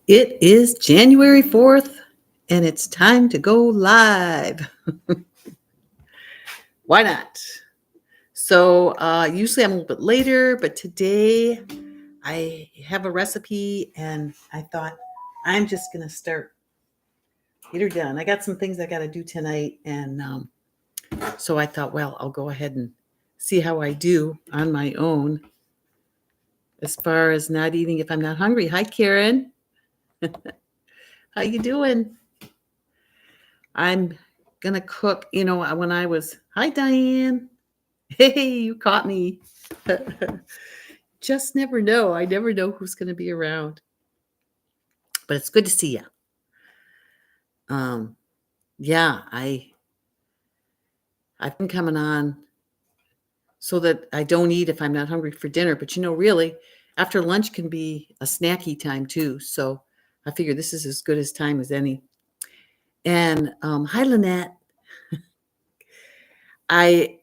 It is January 4th, and it's time to go live. Why not? So, usually I'm a little bit later, but today I have a recipe, and I thought I'm just going to get her done. I got some things I got to do tonight, and so I thought, well, I'll go ahead and see how I do on my own as far as not eating if I'm not hungry. Hi, Karen. How you doing? I'm gonna cook. When I was, hi Diane. Hey, you caught me. Just never know. I never know who's gonna be around. But it's good to see you. Yeah, I've been coming on so that I don't eat if I'm not hungry for dinner. But really, after lunch can be a snacky time too. So I figure this is as good as time as any. And hi Lynette. I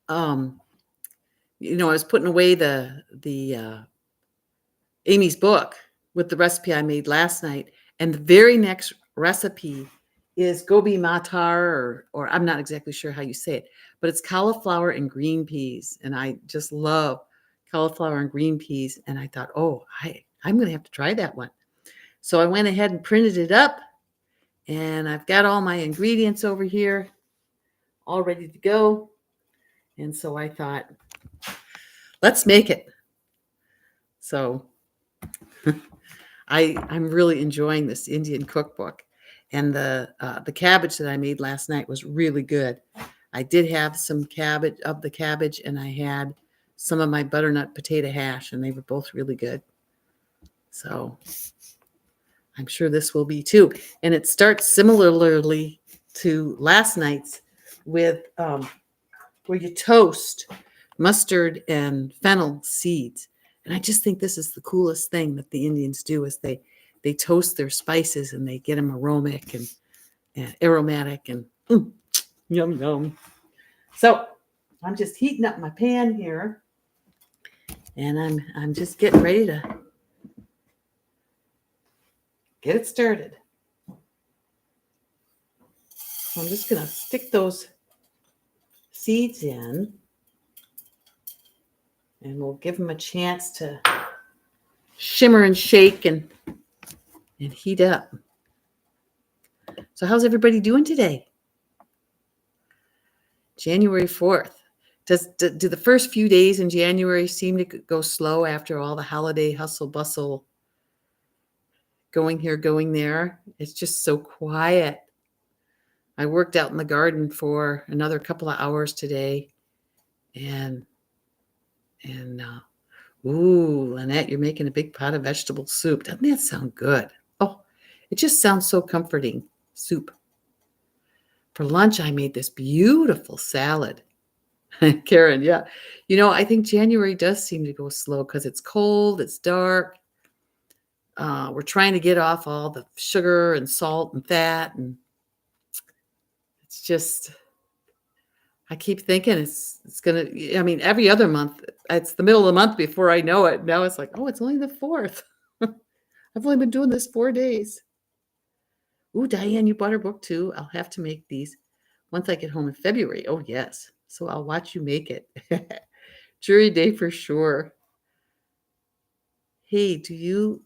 I was putting away the Amy's book with the recipe I made last night, and the very next recipe is Gobi Matar, or I'm not exactly sure how you say it, but it's cauliflower and green peas, and I just love cauliflower and green peas. And I thought, I'm going to have to try that one. So I went ahead and printed it up, and I've got all my ingredients over here, all ready to go. And so I thought, let's make it. So I'm really enjoying this Indian cookbook, and the cabbage that I made last night was really good. I did have some cabbage, and I had some of my butternut potato hash, and they were both really good. So I'm sure this will be too. And it starts similarly to last night's with where you toast mustard and fennel seeds. And I just think this is the coolest thing that the Indians do is they toast their spices and they get them aromatic and aromatic and yum yum. So I'm just heating up my pan here, and I'm just getting ready to get it started. So I'm just gonna stick those seeds in, and we'll give them a chance to shimmer and shake and heat up. So how's everybody doing today? January 4th. Do the first few days in January seem to go slow after all the holiday hustle bustle, going here, going there? It's just so quiet. I worked out in the garden for another couple of hours today, and ooh, Lynette, you're making a big pot of vegetable soup. Doesn't that sound good? Oh, it just sounds so comforting. Soup. For lunch, I made this beautiful salad. Karen, yeah. I think January does seem to go slow because it's cold, it's dark. We're trying to get off all the sugar and salt and fat, and it's just, I keep thinking it's gonna. I mean, every other month, it's the middle of the month before I know it. Now it's like, oh, it's only the 4th. I've only been doing this 4 days. Ooh, Diane, you bought her book too. I'll have to make these once I get home in February. Oh, yes. So I'll watch you make it. Jury day for sure. Hey, do you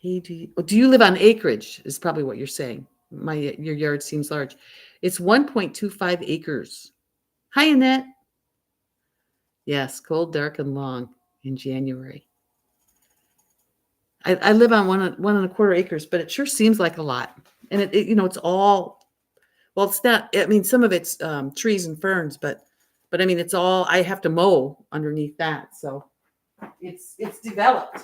live on acreage? Is probably what you're saying. Your yard seems large. It's 1.25 acres. Hi, Annette. Yes, cold, dark, and long in January. I live on 1.25 acres, but it sure seems like a lot. And it's all, well, it's not. I mean, some of it's trees and ferns, but I mean, it's all. I have to mow underneath that, so it's developed.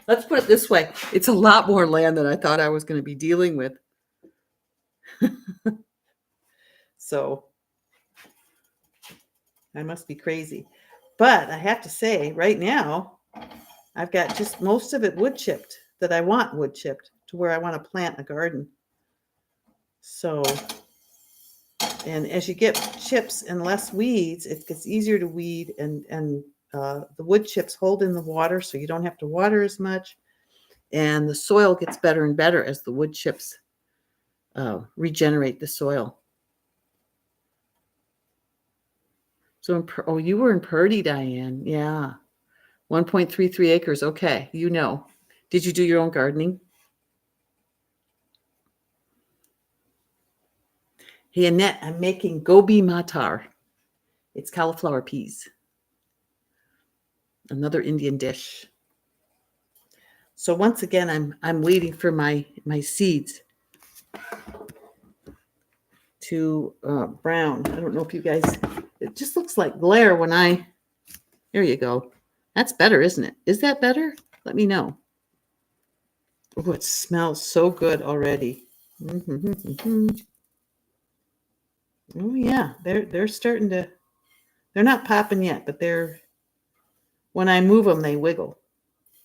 Let's put it this way. It's a lot more land than I thought I was going to be dealing with. So I must be crazy. But I have to say, right now, I've got just most of it wood chipped that I want wood chipped to where I want to plant a garden. So And as you get chips and less weeds, it gets easier to weed, and the wood chips hold in the water, so you don't have to water as much. And the soil gets better and better as the wood chips regenerate the soil. So, you were in Purdy, Diane. Yeah. 1.33 acres. Okay. Did you do your own gardening? Hey, Annette, I'm making Gobi Matar. It's cauliflower peas. Another Indian dish. So once again, I'm waiting for my seeds to brown. I don't know if you guys, it just looks like glare when there you go. That's better, isn't it? Is that better? Let me know. Oh, it smells so good already. Mm-hmm. Oh yeah, they're starting to, they're not popping yet, but when I move them, they wiggle.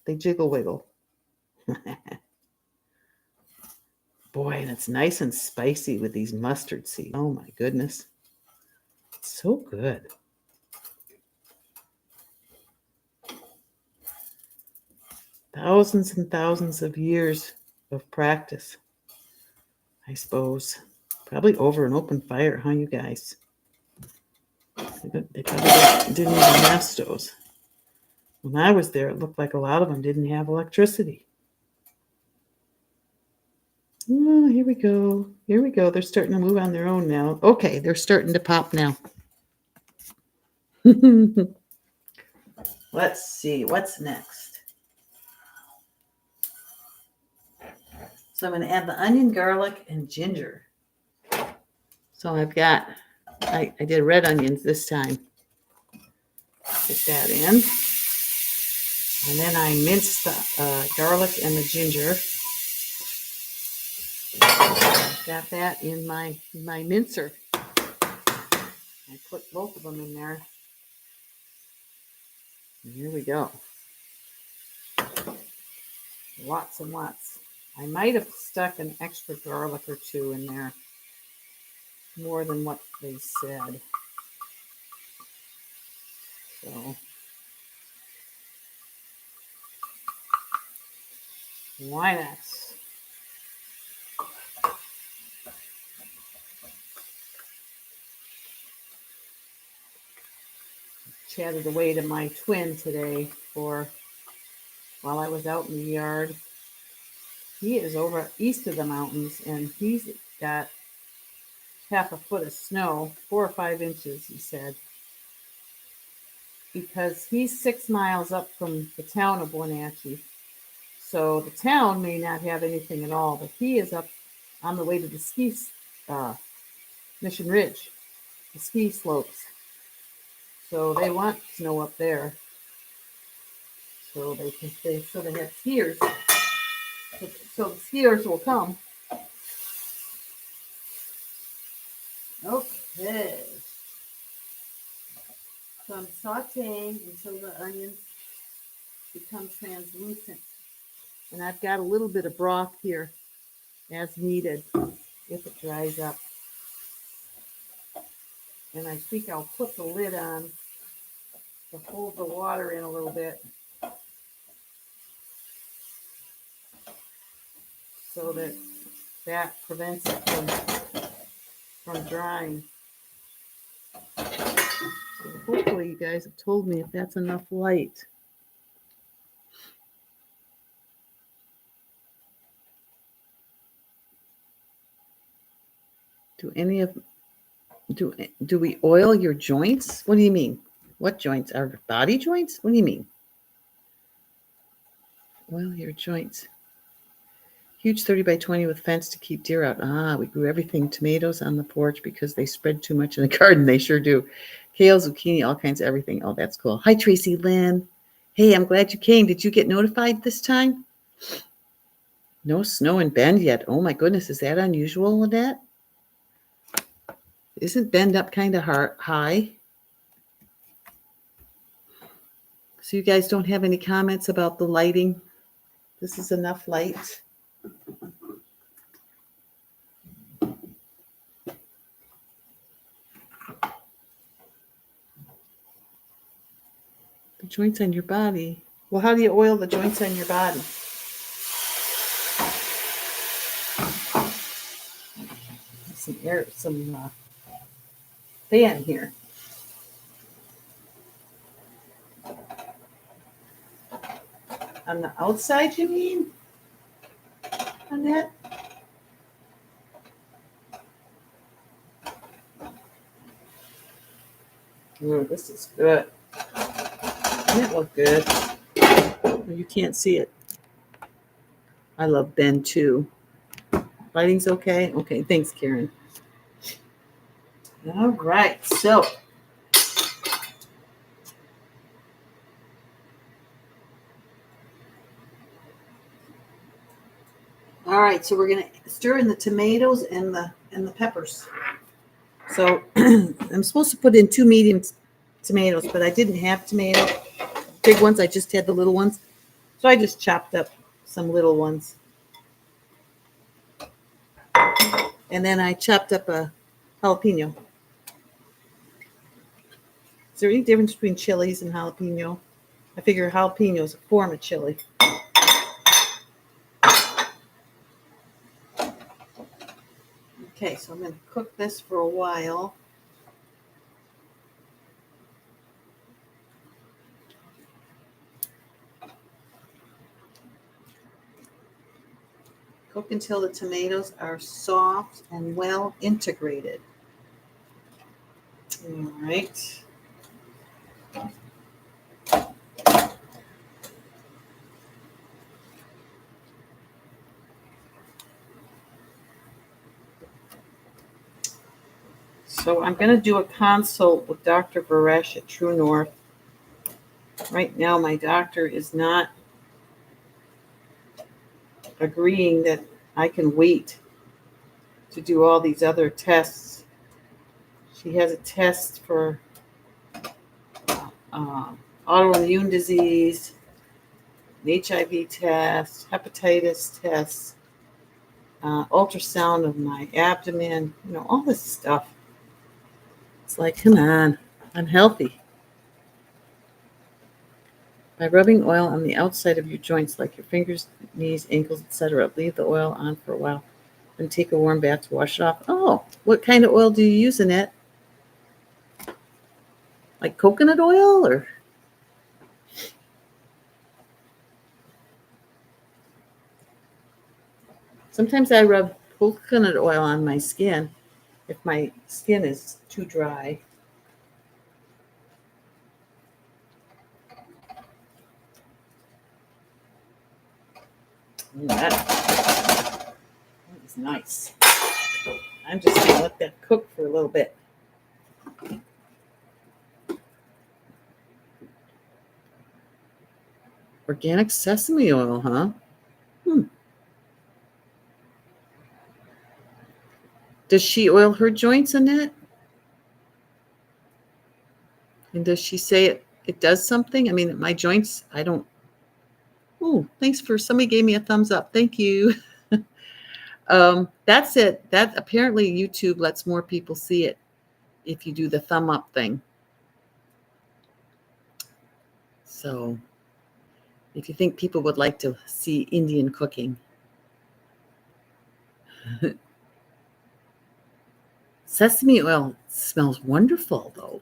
They jiggle wiggle. Boy, and it's nice and spicy with these mustard seeds. Oh my goodness. It's so good. Thousands and thousands of years of practice, I suppose. Probably over an open fire, huh, you guys? They probably didn't even have stoves. When I was there, it looked like a lot of them didn't have electricity. Oh, here we go. Here we go. They're starting to move on their own now. Okay, they're starting to pop now. Let's see. What's next? So I'm going to add the onion, garlic, and ginger. So I did red onions this time. Put that in. And then I minced the garlic and the ginger. Got that in my mincer. I put both of them in there. And here we go. Lots and lots. I might have stuck an extra garlic or two in there. More than what they said. So why not? Chatted away to my twin today while I was out in the yard. He is over east of the mountains, and he's got half a foot of snow, 4 or 5 inches, he said, because he's 6 miles up from the town of Wenatchee. So the town may not have anything at all, but he is up on the way to the ski Mission Ridge, the ski slopes. So they want snow up there, so they have skiers. So the skiers will come. Okay. So I'm sauteing until the onion becomes translucent. And I've got a little bit of broth here as needed if it dries up. And I think I'll put the lid on to hold the water in a little bit so that prevents it from drying. So hopefully you guys have told me if that's enough light. Do we oil your joints? What do you mean? What joints? Our body joints? What do you mean? Oil your joints. Huge 30 by 20 with fence to keep deer out. We grew everything. Tomatoes on the porch because they spread too much in the garden. They sure do. Kale, zucchini, all kinds of everything. Oh, that's cool. Hi, Tracy Lynn. Hey, I'm glad you came. Did you get notified this time? No snow in Bend yet. Oh, my goodness. Is that unusual, Lynette? Isn't Bend up kind of high? So you guys don't have any comments about the lighting? This is enough light. joints on your body. Well, how do you oil the joints on your body? Some air, some fan here. On the outside, you mean? On that? Ooh, this is good. Doesn't it look good? You can't see it. I love Ben too. Lighting's okay? Okay, thanks, Karen. All right, so we're gonna stir in the tomatoes and the peppers. So I'm supposed to put in 2 medium tomatoes, but I didn't have big ones. I just had the little ones, so I just chopped up some little ones, and then I chopped up a jalapeno. Is there any difference between chilies and jalapeno? I figure jalapeno is a form of chili. Okay, so I'm going to cook this for a while. Cook until the tomatoes are soft and well integrated. All right. So I'm going to do a consult with Dr. Varesh at True North. Right now, my doctor is not agreeing that I can wait to do all these other tests. She has a test for autoimmune disease, an HIV test, hepatitis test, ultrasound of my abdomen, all this stuff. It's like, come on, I'm healthy. By rubbing oil on the outside of your joints, like your fingers, knees, ankles, etc., leave the oil on for a while. Then take a warm bath to wash it off. Oh, what kind of oil do you use, Annette? Like coconut oil or? Sometimes I rub coconut oil on my skin if my skin is too dry. That is nice. I'm just going to let that cook for a little bit. Organic sesame oil, huh? Does she oil her joints, Annette? And does she say it does something? I mean, my joints, I don't. Oh, thanks for somebody gave me a thumbs up. Thank you. That's it. That apparently YouTube lets more people see it if you do the thumb up thing. So if you think people would like to see Indian cooking. Sesame oil smells wonderful, though.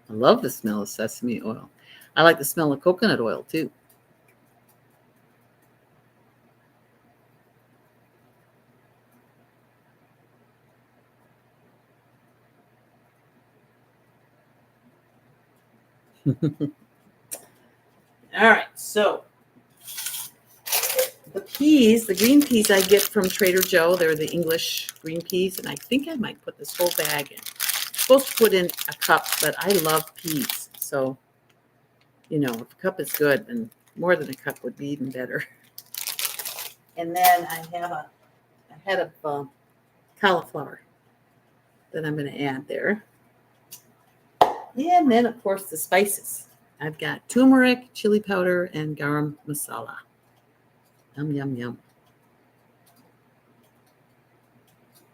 I love the smell of sesame oil. I like the smell of coconut oil, too. All right, so the green peas I get from Trader Joe. They're the English green peas, and I think I might put this whole bag in. I'm supposed to put in a cup, but I love peas. So, if a cup is good, then more than a cup would be even better. And then I have a head of cauliflower that I'm going to add there. And then, of course, the spices. I've got turmeric, chili powder, and garam masala. Yum, yum, yum.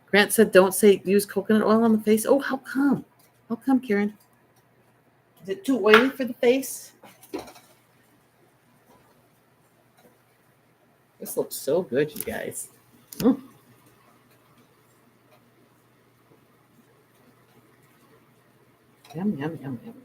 Grant said, don't use coconut oil on the face. Oh, how come? How come, Karen? Is it too oily for the face? This looks so good, you guys. Mm. Yum, yum, yum, yum, yum.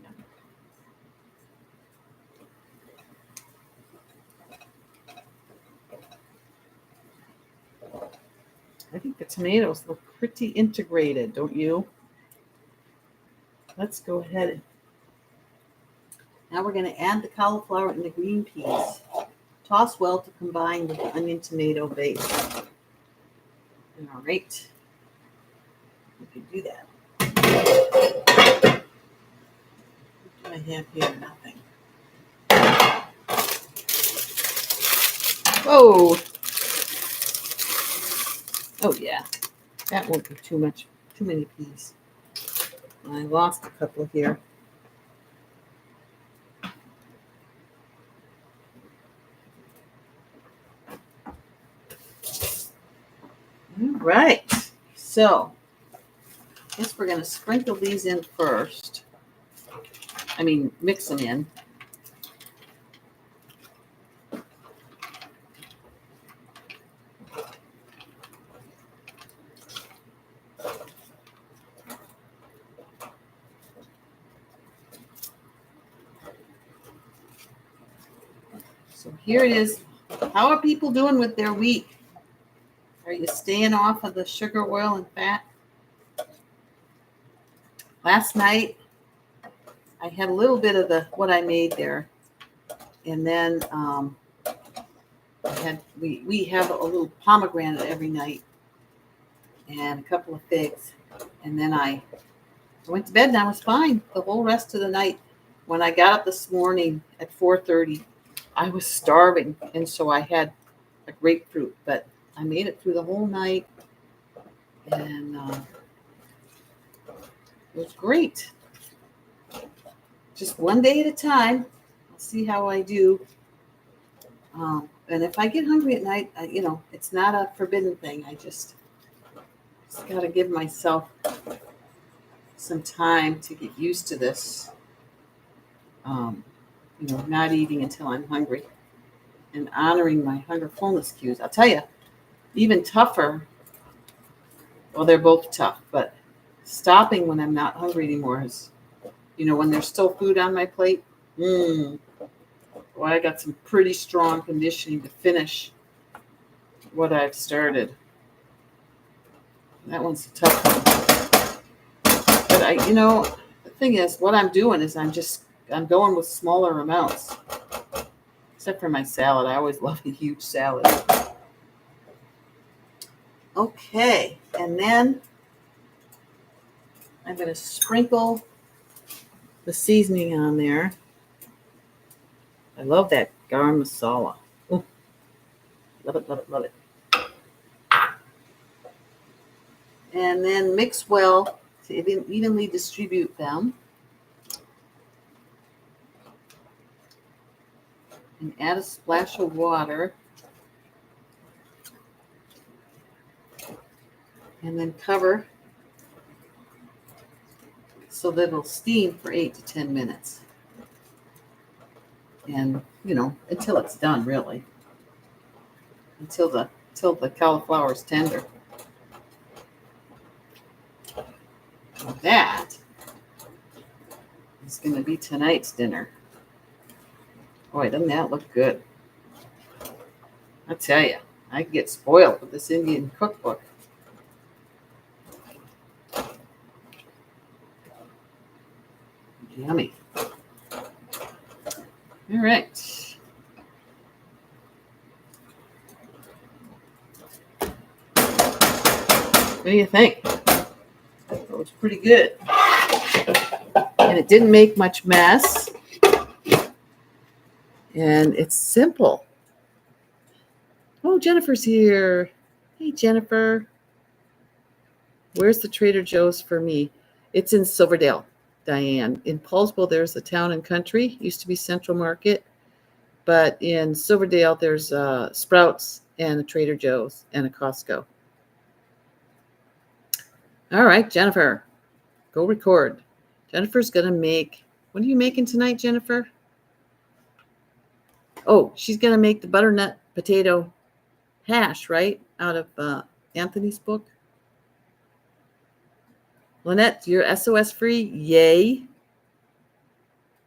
I think the tomatoes look pretty integrated, don't you? Let's go ahead. Now we're going to add the cauliflower and the green peas. Toss well to combine with the onion tomato base. All right. We can do that. What do I have here? Nothing. Whoa. Oh, yeah. That won't be too much. Too many peas. I lost a couple here. All right. So, I guess we're going to sprinkle these in first. Mix them in. So here it is. How are people doing with their week? Are you staying off of the sugar, oil, and fat? Last night, I had a little bit of what I made there, and then we have a little pomegranate every night, and a couple of figs, and then I went to bed and I was fine the whole rest of the night. When I got up this morning at 4:30, I was starving, and so I had a grapefruit, but I made it through the whole night, and it was great. Just one day at a time. I'll see how I do. And if I get hungry at night, it's not a forbidden thing. I just got to give myself some time to get used to this. Not eating until I'm hungry and honoring my hunger fullness cues. I'll tell you, even tougher. Well, they're both tough, but stopping when I'm not hungry anymore is, when there's still food on my plate. Well, I got some pretty strong conditioning to finish what I've started. That one's a tough one. But the thing is, what I'm doing is I'm going with smaller amounts. Except for my salad. I always love a huge salad. Okay, and then I'm going to sprinkle the seasoning on there. I love that garam masala. Ooh. Love it, love it, love it. And then mix well to evenly distribute them. And add a splash of water. And then cover so that it'll steam for 8 to 10 minutes. And, until it's done, really. Until the cauliflower is tender. Now that is going to be tonight's dinner. Boy, doesn't that look good? I tell you, I get spoiled with this Indian cookbook. Yummy. All right. What do you think? That was pretty good. And it didn't make much mess. And it's simple. Oh, Jennifer's here. Hey, Jennifer. Where's the Trader Joe's for me? It's in Silverdale, Diane. In Paulsville, there's a Town and Country. Used to be Central Market. But in Silverdale, there's Sprouts and a Trader Joe's and a Costco. All right, Jennifer. Go record. Jennifer's going to make... What are you making tonight, Jennifer? Oh, she's going to make the butternut potato Hash, right? Out of Anthony's book. Lynette, you're SOS free. Yay.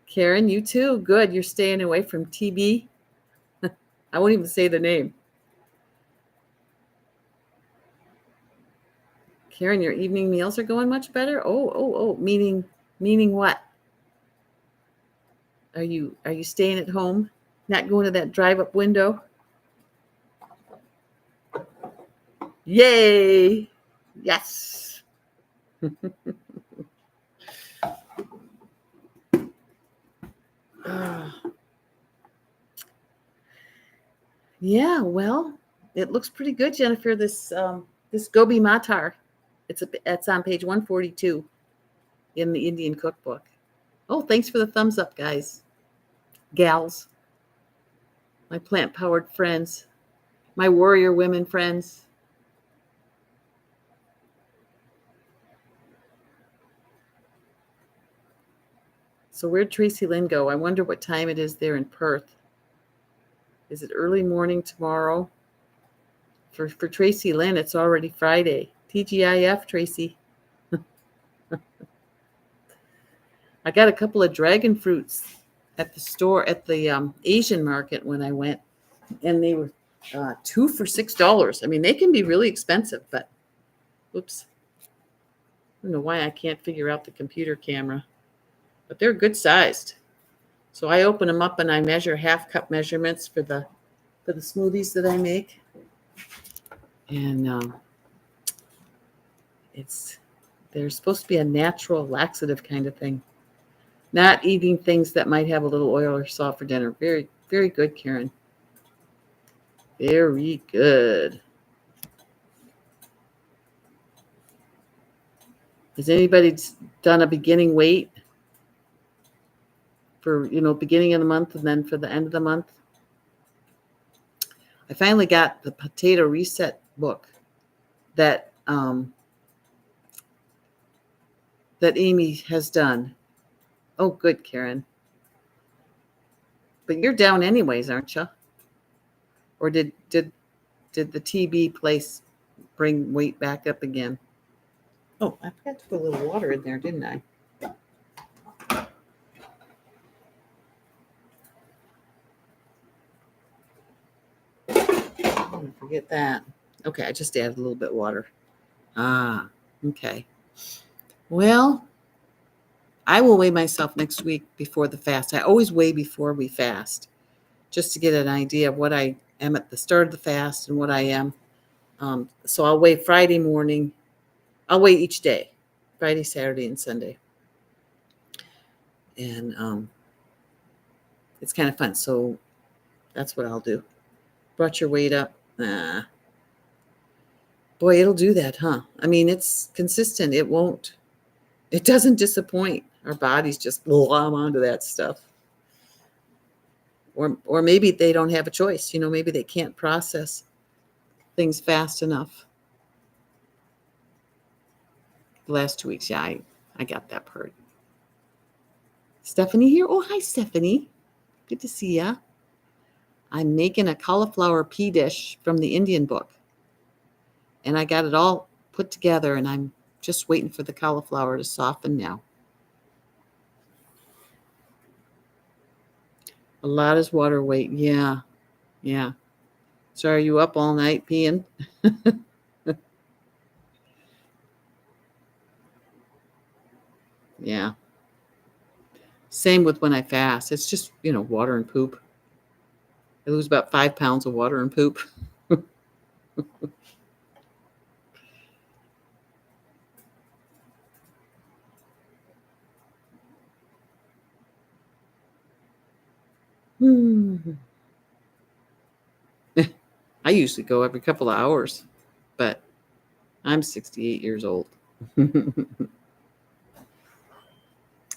Karen, you too. Good. You're staying away from TB. I won't even say the name. Karen, your evening meals are going much better. Oh. Meaning what? Are you staying at home? Not going to that drive-up window? Yay! Yes. Yeah, well, it looks pretty good, Jennifer. This Gobi Matar, it's on page 142 in the Indian cookbook. Oh, thanks for the thumbs up, guys, gals, my plant-powered friends, my warrior women friends. So where'd Tracy Lynn go? I wonder what time it is there in Perth. Is it early morning tomorrow? For Tracy Lynn, it's already Friday. TGIF, Tracy. I got a couple of dragon fruits at the store at the Asian market when I went, and they were 2 for $6. I mean, they can be really expensive, but oops. I don't know why I can't figure out the computer camera, but they're good sized. So I open them up and I measure half cup measurements for the smoothies that I make, and they're supposed to be a natural laxative kind of thing. Not eating things that might have a little oil or salt for dinner. Very, very good, Karen. Very good. Has anybody done a beginning weight for, beginning of the month and then for the end of the month? I finally got the Potato Reset book that that Amy has done. Oh, good, Karen. But you're down anyways, aren't you? Or did the TB place bring weight back up again? Oh, I forgot to put a little water in there, didn't I? I'm going to forget that. Okay, I just added a little bit of water. Okay. Well, I will weigh myself next week before the fast. I always weigh before we fast, just to get an idea of what I am at the start of the fast and what I am. So I'll weigh Friday morning. I'll weigh each day, Friday, Saturday, and Sunday. And it's kind of fun. So that's what I'll do. Brought your weight up. Nah. Boy, it'll do that, huh? I mean, it's consistent. It doesn't disappoint. Our bodies just glom onto that stuff. Or maybe they don't have a choice. Maybe they can't process things fast enough. The last 2 weeks, yeah, I got that part. Stephanie here. Oh, hi, Stephanie. Good to see ya. I'm making a cauliflower pea dish from the Indian book. And I got it all put together, and I'm just waiting for the cauliflower to soften now. A lot is water weight. Yeah. So are you up all night peeing? Yeah. Same with when I fast. It's just, water and poop. I lose about 5 pounds of water and poop. I usually go every couple of hours, but I'm 68 years old.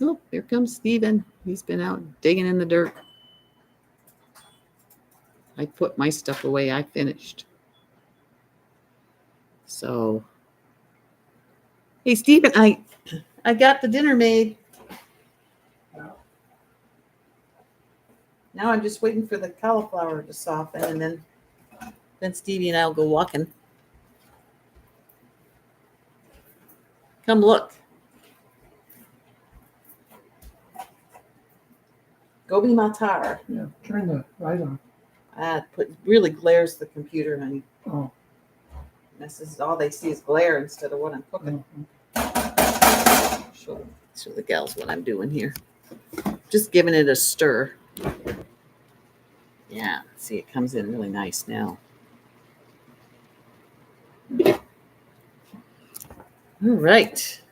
Oh, here comes Steven. He's been out digging in the dirt. I put my stuff away. I finished. So, hey, Steven, I got the dinner made. Now I'm just waiting for the cauliflower to soften, and then Then Stevie and I will go walking. Come look. Gobi Matar. Yeah, turn the light on. Really glares the computer, honey. Oh. This is all they see is glare instead of what I'm cooking. Show the gals what I'm doing here. Just giving it a stir. Yeah, see, it comes in really nice now. All right.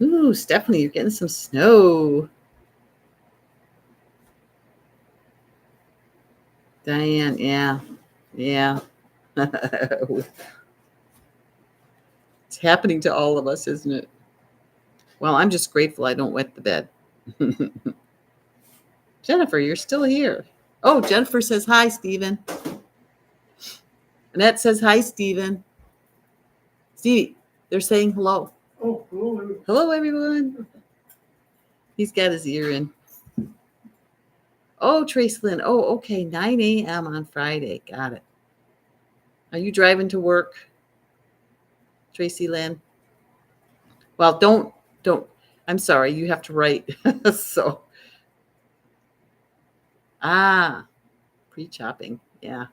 Ooh, Stephanie, you're getting some snow. Diane, yeah. It's happening to all of us, isn't it? Well, I'm just grateful I don't wet the bed. Jennifer, you're still here. Oh, Jennifer says hi, Stephen. Annette says hi, Stephen. Stevie, they're saying hello. Oh, hello. Hello, everyone. He's got his ear in. Oh, Trace Lynn. Oh, okay. 9 a.m. on Friday. Got it. Are you driving to work, Tracy Lynn? Well, don't. I'm sorry. You have to write. So. Pre-chopping. Yeah.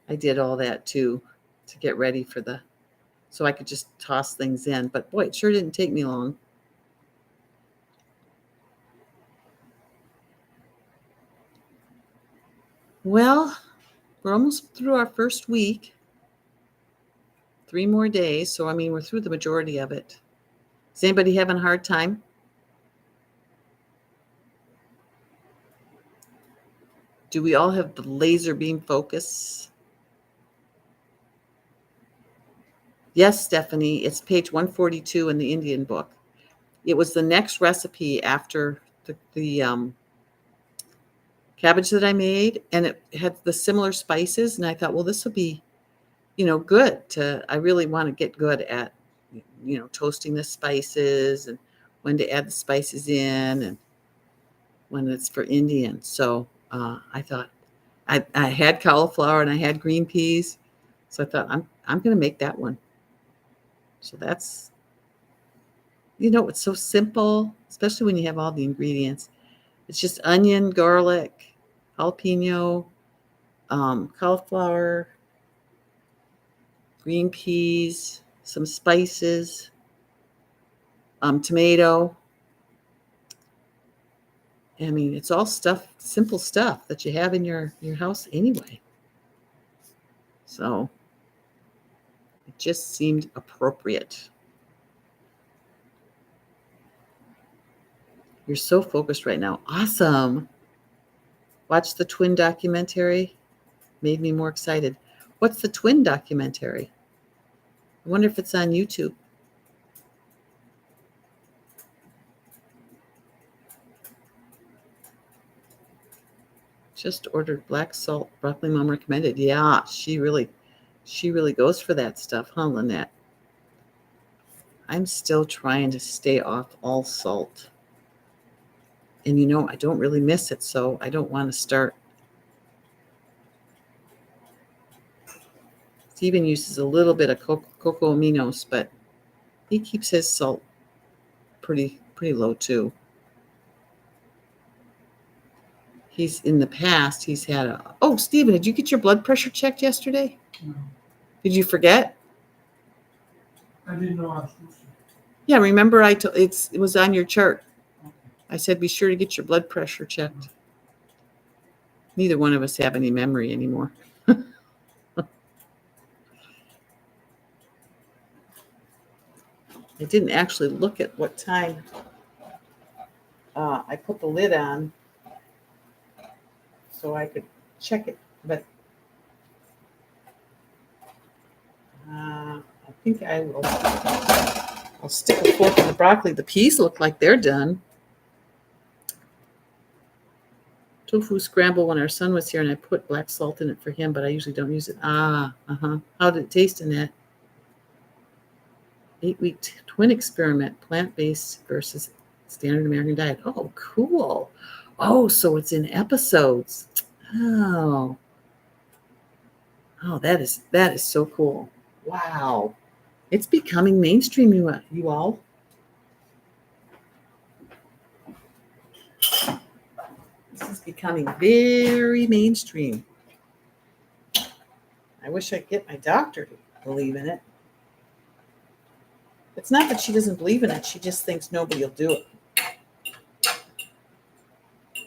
I did all that too to get ready for so I could just toss things in. But boy, it sure didn't take me long. Well, we're almost through our first week. 3 more days. So, I mean, we're through the majority of it. Is anybody having a hard time? Do we all have the laser beam focus? Yes, Stephanie, it's page 142 in the Indian book. It was the next recipe after the cabbage that I made, and it had the similar spices, and I thought, well, this will be, good I really want to get good at, toasting the spices and when to add the spices in and when it's for Indian. So I thought I had cauliflower and I had green peas. So I thought I'm going to make that one. So that's, it's so simple, especially when you have all the ingredients. It's just onion, garlic, jalapeno, cauliflower, green peas, some spices, tomato. I mean, it's all simple stuff that you have in your house anyway. So it just seemed appropriate. You're so focused right now. Awesome. Watch the twin documentary. Made me more excited. What's the twin documentary? I wonder if it's on YouTube. Just ordered black salt broccoli. Mom recommended. Yeah, she really goes for that stuff, huh, Lynette? I'm still trying to stay off all salt. And I don't really miss it, so I don't want to start. Stephen uses a little bit of cocoa aminos, but he keeps his salt pretty low too. In the past, he's had oh, Stephen, did you get your blood pressure checked yesterday? No. Did you forget? I didn't know I was supposed to. Yeah, remember it was on your chart. Okay. I said be sure to get your blood pressure checked. Neither one of us have any memory anymore. I didn't actually look at what time I put the lid on so I could check it, but I think I'll stick a fork in the broccoli. The peas look like they're done. Tofu scramble when our son was here, and I put black salt in it for him, but I usually don't use it. How did it taste in that? 8-week twin experiment, plant-based versus standard American diet. Oh, cool. Oh, so it's in episodes. Oh. Oh, that is so cool. Wow. It's becoming mainstream, you all. This is becoming very mainstream. I wish I could get my doctor to believe in it. It's not that she doesn't believe in it, she just thinks nobody will do it.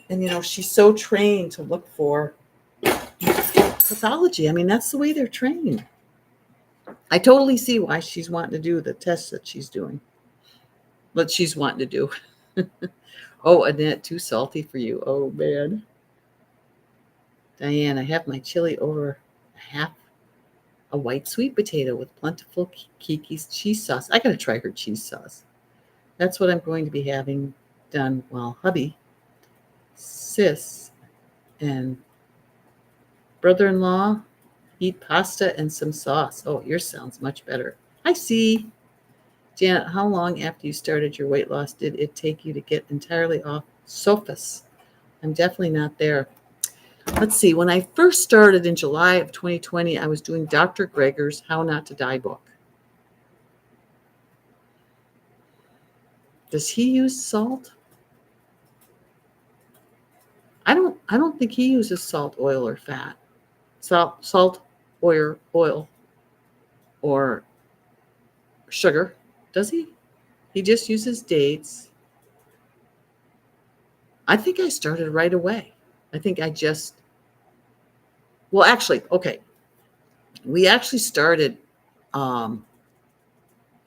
And she's so trained to look for pathology. I mean, that's the way they're trained. I totally see why she's wanting to do the tests that she's doing. What she's wanting to do. Oh, Annette, too salty for you. Oh, man. Diane, I have my chili over half a white sweet potato with plentiful Kiki's cheese sauce. I got to try her cheese sauce. That's what I'm going to be having done while hubby, sis, and brother-in-law eat pasta and some sauce. Oh, yours sounds much better. I see. Janet, how long after you started your weight loss did it take you to get entirely off sofas? I'm definitely not there. Let's see. When I first started in July of 2020, I was doing Dr. Greger's How Not to Die book. Does he use salt? I don't think he uses salt, oil, or fat. Salt, oil, or sugar. Does he? He just uses dates. I think I started right away. I think I just, well, actually, okay. We actually started um,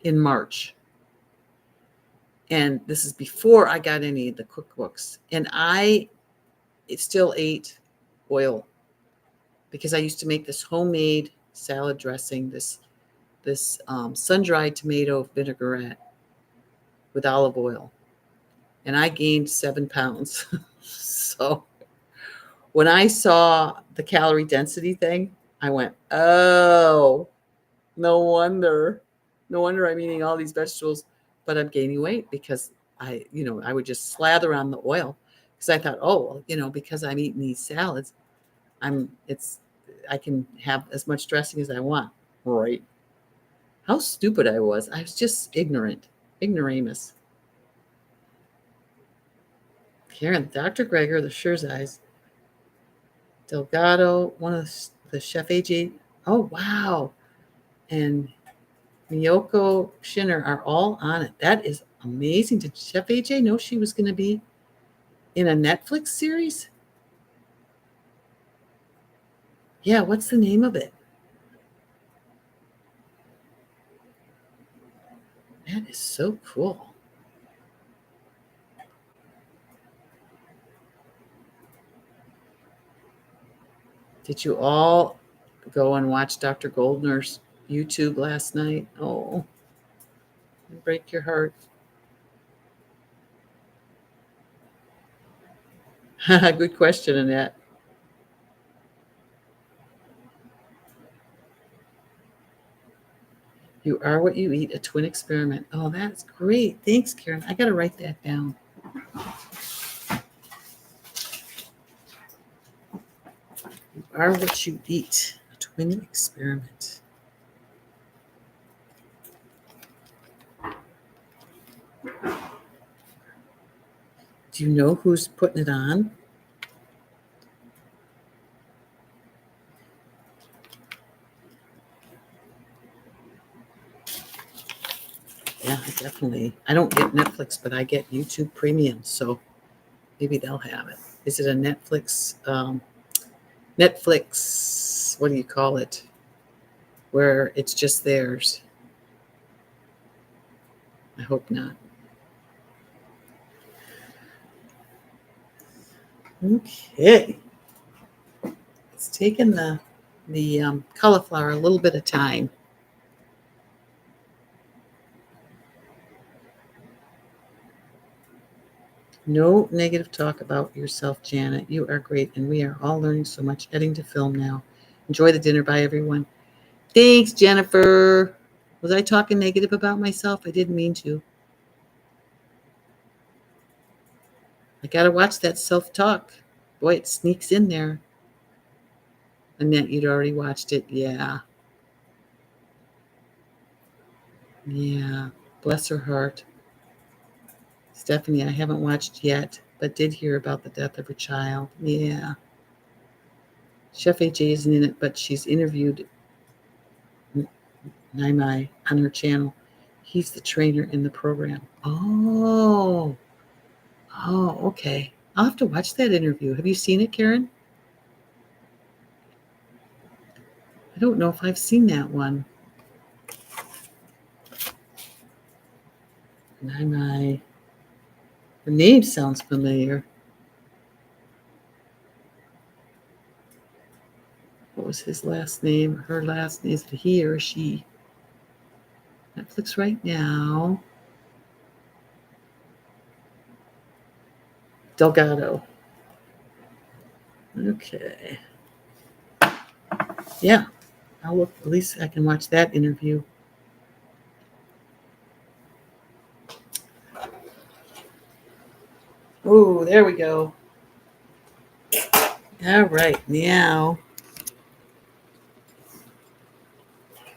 in March. And this is before I got any of the cookbooks. And I still ate oil because I used to make this homemade salad dressing, this sun-dried tomato vinaigrette with olive oil. And I gained 7 pounds. So when I saw the calorie density thing, I went, oh, no wonder. No wonder I'm eating all these vegetables, but I'm gaining weight because I would just slather on the oil because I thought, oh, well, because I'm eating these salads, I can have as much dressing as I want. Right. How stupid I was. I was just ignoramus. Karen, Dr. Greger, the Schurzeyes, Delgado, one of the Chef AJ. Oh, wow. And Miyoko Shinner are all on it. That is amazing. Did Chef AJ know she was going to be in a Netflix series? Yeah, what's the name of it? That is so cool. Did you all go and watch Dr. Goldner's YouTube last night? Oh, break your heart. Good question, Annette. You are what you eat, a twin experiment. Oh, that's great. Thanks, Karen. I got to write that down. You are what you eat, a twin experiment. Do you know who's putting it on? Yeah, I don't get Netflix, but I get YouTube Premium, so maybe they'll have it. Is it a Netflix, what do you call it? Where it's just theirs. I hope not. Okay. It's taken the cauliflower a little bit of time. No negative talk about yourself, Janet. You are great, and we are all learning so much. Heading to film now. Enjoy the dinner. Bye, everyone. Thanks, Jennifer. Was I talking negative about myself? I didn't mean to. I got to watch that self-talk. Boy, it sneaks in there. Annette, you'd already watched it. Yeah. Yeah. Bless her heart. Stephanie, I haven't watched yet, but did hear about the death of her child. Yeah. Chef AJ isn't in it, but she's interviewed Naimai on her channel. He's the trainer in the program. Oh. Oh, okay. I'll have to watch that interview. Have you seen it, Karen? I don't know if I've seen that one. Naimai. The name sounds familiar. What was his last name? Her last name? Is it he or she? Netflix right now. Delgado. Okay. Yeah. I'll look. At least I can watch that interview. Oh, there we go. All right. Now,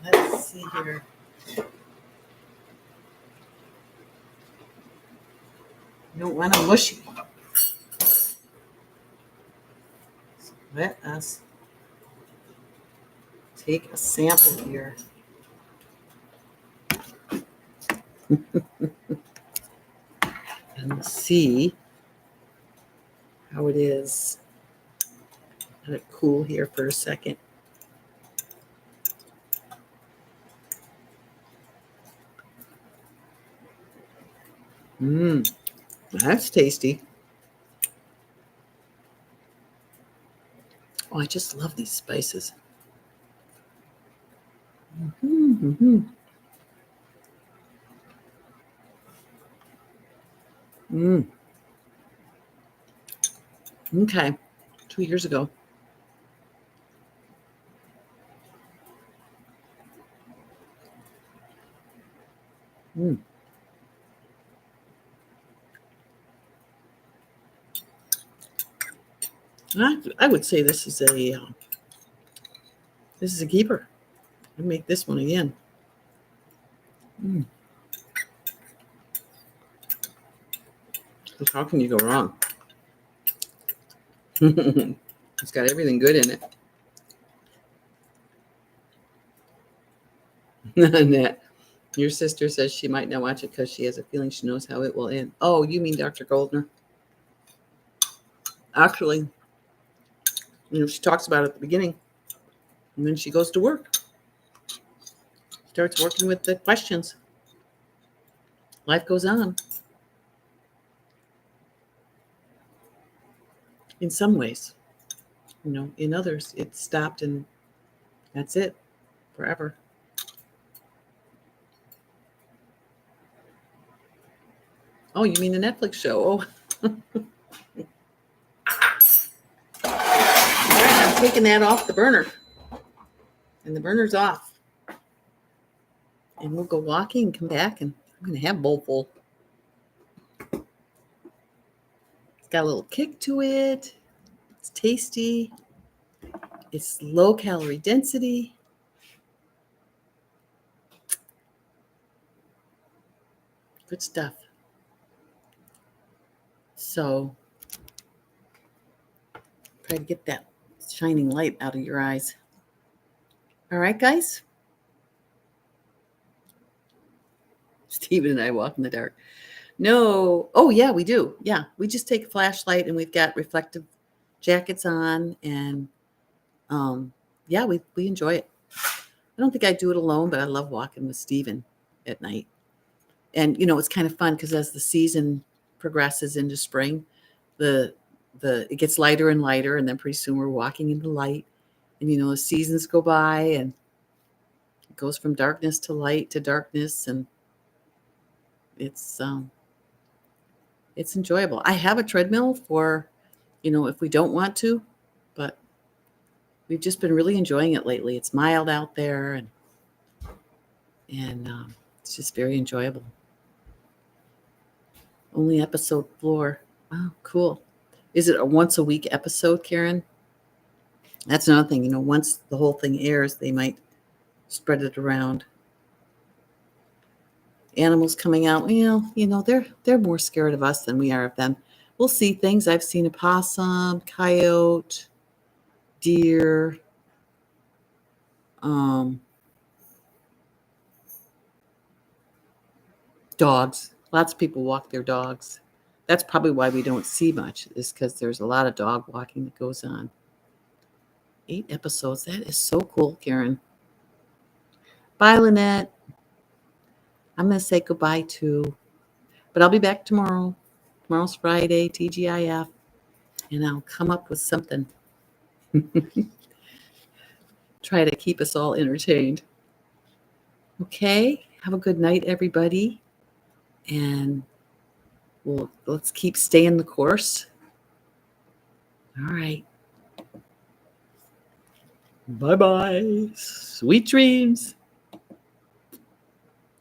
let's see here. You don't want to mushy. So let us take a sample here. And see how it is. Let it cool here for a second. Mmm, that's tasty. Oh, I just love these spices. Mm-hmm. Mm. Okay, 2 years ago. Mm. I would say this is a keeper. I'd make this one again. Mm. How can you go wrong? It's got everything good in it. Annette, your sister says she might not watch it because she has a feeling she knows how it will end. Oh, you mean Dr. Goldner? Actually, she talks about it at the beginning, and then she goes to work. Starts working with the questions. Life goes on. In some ways, in others, it stopped and that's it forever. Oh, you mean the Netflix show? Oh, all right, I'm taking that off the burner, and the burner's off, and we'll go walking and come back, and I'm gonna have a bowl full. It's got a little kick to it. It's tasty. It's low calorie density. Good stuff. So try to get that shining light out of your eyes. All right, guys? Steven and I walk in the dark. No. Oh, yeah, we do. Yeah, we just take a flashlight and we've got reflective jackets on, and yeah, we enjoy it. I don't think I do it alone, but I love walking with Steven at night. And it's kind of fun because as the season progresses into spring, the it gets lighter and lighter, and then pretty soon we're walking into light, and the seasons go by, and it goes from darkness to light to darkness, and it's enjoyable. I have a treadmill for if we don't want to, but we've just been really enjoying it lately. It's mild out there, and it's just very enjoyable. Only episode 4. Oh, cool. Is it a once a week episode, Karen? That's another thing, once the whole thing airs, they might spread it around. Animals coming out, they're more scared of us than we are of them. We'll see things. I've seen a possum, coyote, deer, dogs. Lots of people walk their dogs. That's probably why we don't see much, is because there's a lot of dog walking that goes on. 8 episodes. That is so cool, Karen. Bye, Lynette. I'm going to say goodbye too. But I'll be back tomorrow. Tomorrow's Friday, TGIF. And I'll come up with something. Try to keep us all entertained. Okay. Have a good night, everybody. And let's keep staying the course. All right. Bye-bye. Sweet dreams.